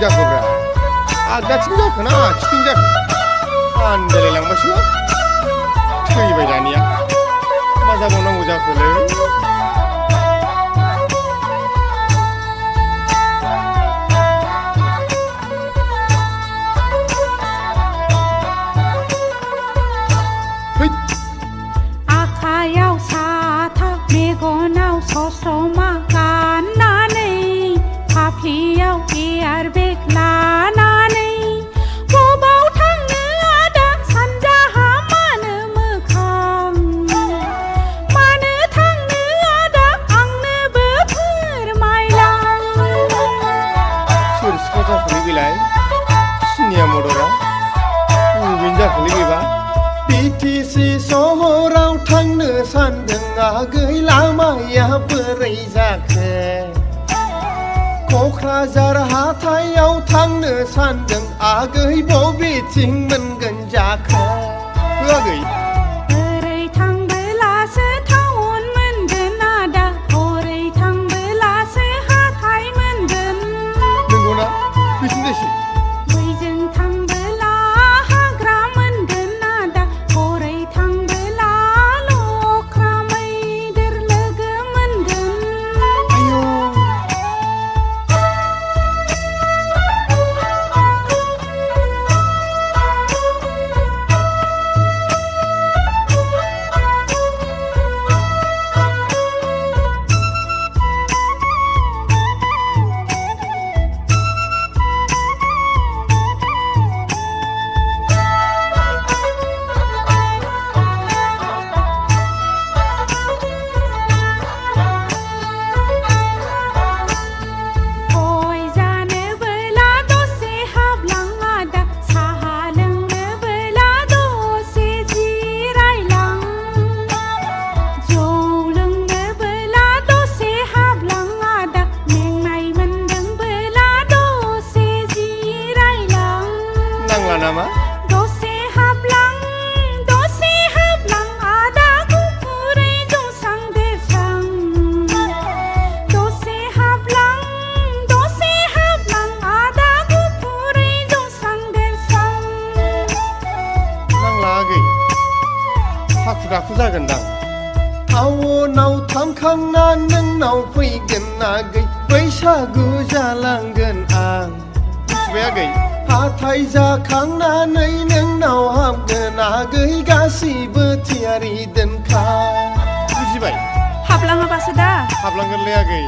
जाखोब्रा आगदाथिं जाखोना आखिथिं जाखो आन्दायलायलांबायसोलां थैबाय दानिया मा जाबावनांगौ जाखोलै आखायाव साथा मेगनाव ससमा गाननानै फाफ्लियाव एयार बेग लानानै बबाव थांनो आदा सानजाहा मानो मोखां मानो थांनो आदा आंनोबो फोरमायलां सोर सिख्ला जाखोलै बेलाय सिनिया मदरा बबेनि जाखोलै बेबा बिटिसि सहराव थांनो सानदों आगै लामाया बोरै जाखो क'क्राझार हाथायाव थांनो सानदों आगै बबेथिं मोनगोन जाखो आगै ओरै थांबोलासो टाउन मोनगोन आदा हरै थांबोलासो हाथाय मोनगोन नंगौना बेसिम बैजों थांबोला हाग्रा मोनगोन आदा हरै थांबोला लख्रा मैदेर लोगो मोनगोन आयौ गय जानोबोला दसे हाबलां आदा साहा लोंनोबोला दसे जिरायलां जौ लोंनोबोला दसे हाबलां आदा मेंनाय मोनदोंबोला दसे जिरायलां नांला नामा दसे हाबलां आदा गुफुरै जौसां देरसां दसे हाबलां आदा गुफुरै जौसां देरसां नांला आगै हाखु दाखु जागोनदां टाउनाव थांखांना नोंनाव फैगोन आगै बैसागु जालांगोन आं मिथिबाय आगै हाथाय जाखांनानै नोंनाव हाबगोन आगै गासैबो थियारि दोनखा बुजिबाय हाबलाङाबासो दा हाबलांगोनलै आगै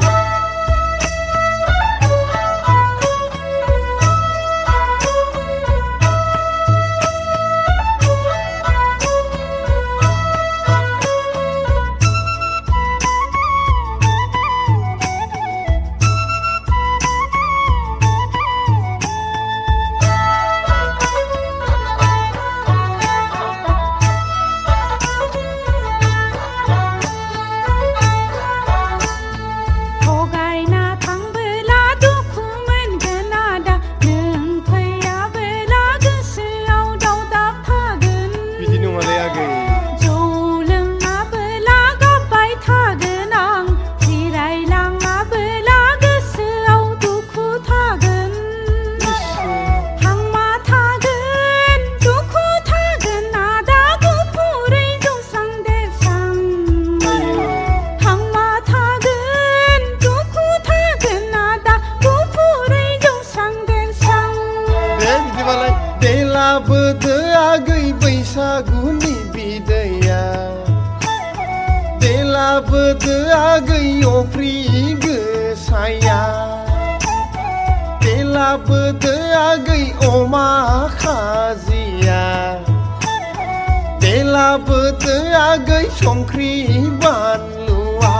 थगायना थांबोला दुखु मोनगोन आदा नों फैयाबोला गोसोआव दावदाब थागोन बिदि नङालै आगै जौ लोङाबोला गाबबाय थागोन आं जिरायलाङाबोला गोसोआव दुखु थागोन हांमा थागोन दुखु थागोन आदा गुफुरै जौसां देरसां हांमा थागोन दुखु थागोन आदा गुफुरै जौसां देरसां दे बिदिबालाय दे लाबोदो आगै बैसागुनि बिदैया दे लाबोदो आगै अफ्रि गोसाया दे लाबोदो आगै अमा खाजिया दे लाबोदो आगै संख्रि बानलुआ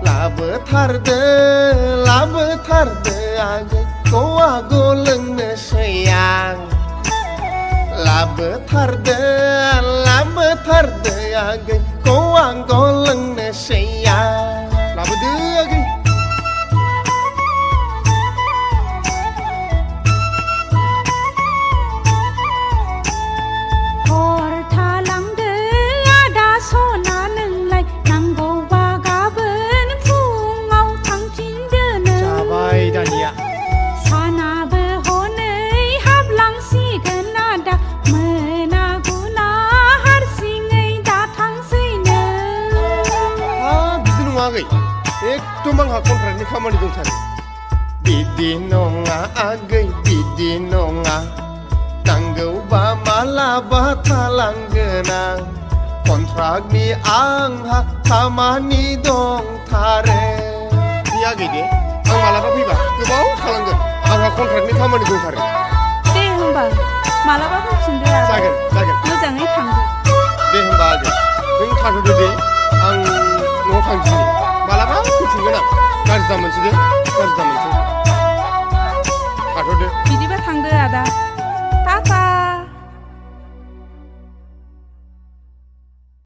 लाबोथारदो आगै गवागौ लोंनोसै आं लाबोथारदो आगै गवागौ लोंनोसै आं लाबोदो आगै हर थालांदो आदा सना नोंलाय नांगौबा गाबोन फुङाव थांफिनदो नों जाबाय दानिया आगै एकदम आंहा कन्ट्राक्टनि खामानि दंथारो बिदि नङा आगै बिदि नङा नांगौबा मालाबा थालांगोन आं कन्ट्राक्टनि आंहा खामानि दंथारो बे आगै दे आं मालाबा फैबा गोबाव थालांगोन आंहा कन्ट्राक्टनि खामानि दंथारो दे होमबा मालाबा फैफिनदो आरो जागोन मोजाङै थांदो दे होमबा आगै नों थाथ'दो दे